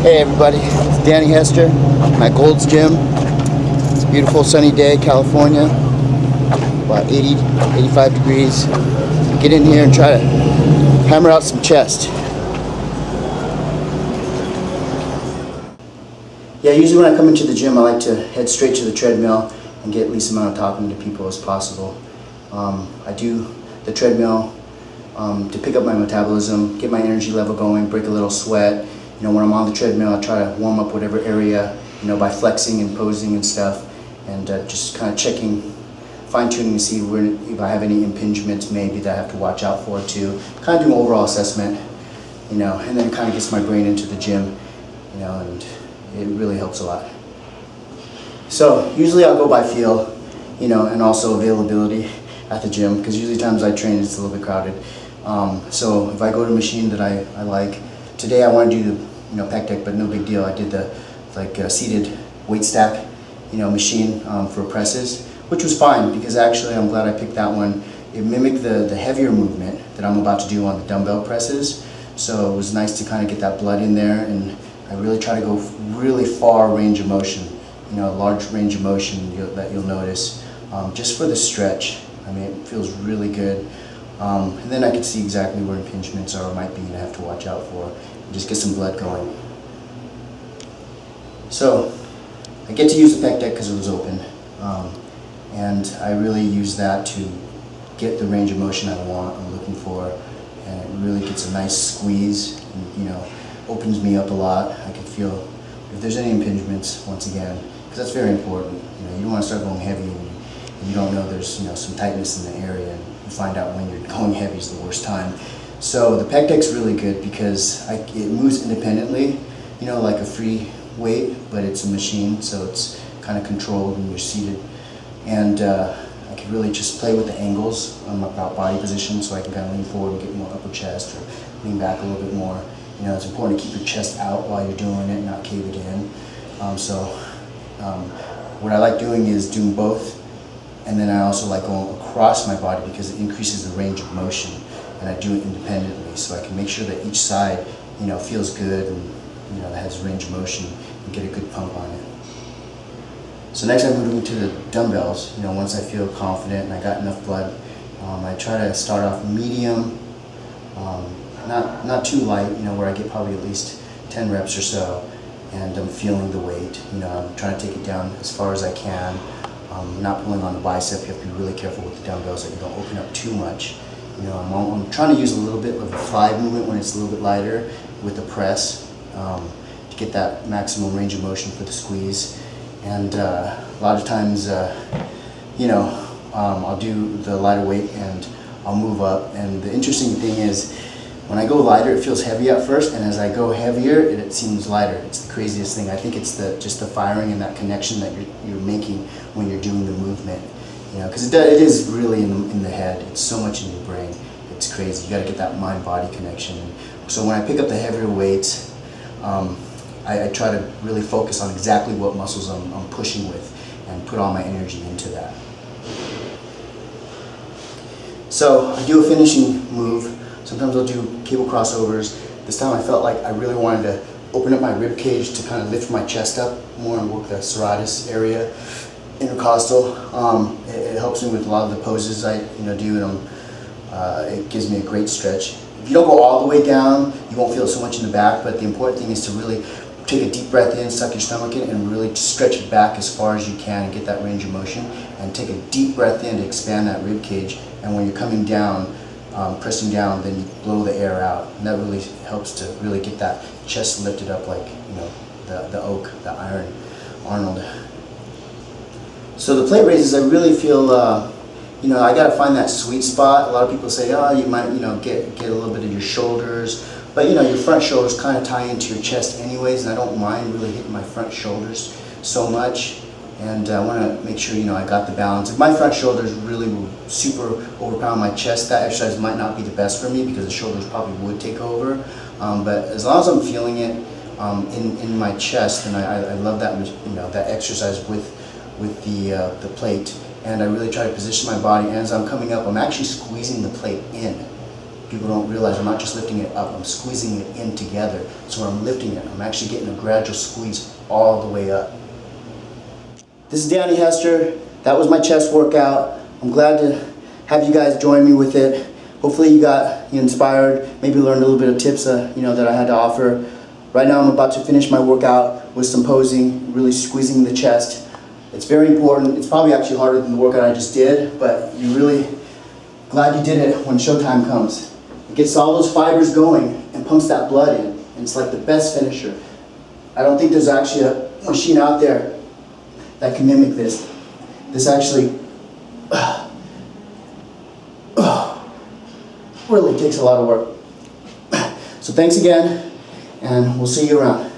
Hey everybody, it's Danny Hester, I'm at Gold's Gym. It's a beautiful sunny day, California, about 80, 85 degrees. Get in here and try to hammer out some chest. Yeah, usually when I come into the gym, I like to head straight to the treadmill and get the least amount of talking to people as possible. I do the treadmill to pick up my metabolism, get my energy level going, break a little sweat. You know, when I'm on the treadmill, I try to warm up whatever area, you know, by flexing and posing and stuff, and just kind of checking, fine-tuning to see if I have any impingements maybe that I have to watch out for too. Kind of do an overall assessment, you know, and then it kind of gets my brain into the gym, you know, and it really helps a lot. So usually I'll go by feel, you know, and also availability at the gym, because usually times I train it's a little bit crowded. So if I go to a machine that I like, today I want to do the pec deck, but no big deal. I did the seated weight stack, machine for presses, which was fine because actually I'm glad I picked that one. It mimicked the heavier movement that I'm about to do on the dumbbell presses, so it was nice to kind of get that blood in there, and I really try to go really far range of motion, a large range of motion that you'll notice, just for the stretch. I mean, it feels really good. And then I can see exactly where impingements are or might be and I have to watch out for. Just get some blood going. So I get to use the pec deck because it was open, and I really use that to get the range of motion I want, I'm looking for, and it really gets a nice squeeze, and opens me up a lot. I can feel if there's any impingements, once again, because that's very important. You don't want to start going heavy and you don't know there's some tightness in the area, and you find out when you're going heavy is the worst time. So the pec deck's really good because it moves independently, like a free weight, but it's a machine, so it's kind of controlled when you're seated. And I can really just play with the angles on my body position, so I can kind of lean forward and get more upper chest, or lean back a little bit more. It's important to keep your chest out while you're doing it, not cave it in. What I like doing is doing both, and then I also like going across my body because it increases the range of motion. And I do it independently, so I can make sure that each side, feels good and that has range of motion and get a good pump on it. So next I'm moving to the dumbbells. Once I feel confident and I got enough blood, I try to start off medium, not too light, where I get probably at least 10 reps or so, and I'm feeling the weight. I'm trying to take it down as far as I can. Not pulling on the bicep. You have to be really careful with the dumbbells that you don't open up too much. I'm trying to use a little bit of a fly movement when it's a little bit lighter with the press, to get that maximum range of motion for the squeeze. And a lot of times, I'll do the lighter weight and I'll move up. And the interesting thing is, when I go lighter, it feels heavy at first, and as I go heavier, it seems lighter. It's the craziest thing. I think it's just the firing and that connection that you're making when you're doing the movement. Because it is really in the head. It's so much in your brain. It's crazy. You got to get that mind-body connection. So when I pick up the heavier weights, I try to really focus on exactly what muscles I'm pushing with and put all my energy into that. So I do a finishing move. Sometimes I'll do cable crossovers. This time I felt like I really wanted to open up my rib cage to kind of lift my chest up more and work the serratus area. Intercostal. It helps me with a lot of the poses I do, and it gives me a great stretch. If you don't go all the way down, you won't feel it so much in the back, but the important thing is to really take a deep breath in, suck your stomach in, and really stretch it back as far as you can and get that range of motion, and take a deep breath in to expand that rib cage, and when you're coming down, pressing down, then you blow the air out, and that really helps to really get that chest lifted up like the oak, the iron Arnold. So the plate raises, I really feel, I got to find that sweet spot. A lot of people say, oh, you might, get a little bit of your shoulders, but your front shoulders kind of tie into your chest anyways, and I don't mind really hitting my front shoulders so much. And I want to make sure, I got the balance. If my front shoulders really will super overpower my chest, that exercise might not be the best for me because the shoulders probably would take over. But as long as I'm feeling it in my chest, then I love that, that exercise with the plate. And I really try to position my body, and as I'm coming up, I'm actually squeezing the plate in. People don't realize I'm not just lifting it up, I'm squeezing it in together. So when I'm lifting it, I'm actually getting a gradual squeeze all the way up. This is Danny Hester. That was my chest workout. I'm glad to have you guys join me with it. Hopefully you got inspired, maybe learned a little bit of tips that I had to offer. Right now I'm about to finish my workout with some posing, really squeezing the chest. It's very important. It's probably actually harder than the workout I just did, but you're really glad you did it when showtime comes. It gets all those fibers going and pumps that blood in, and it's like the best finisher. I don't think there's actually a machine out there that can mimic this. This actually really takes a lot of work. So thanks again, and we'll see you around.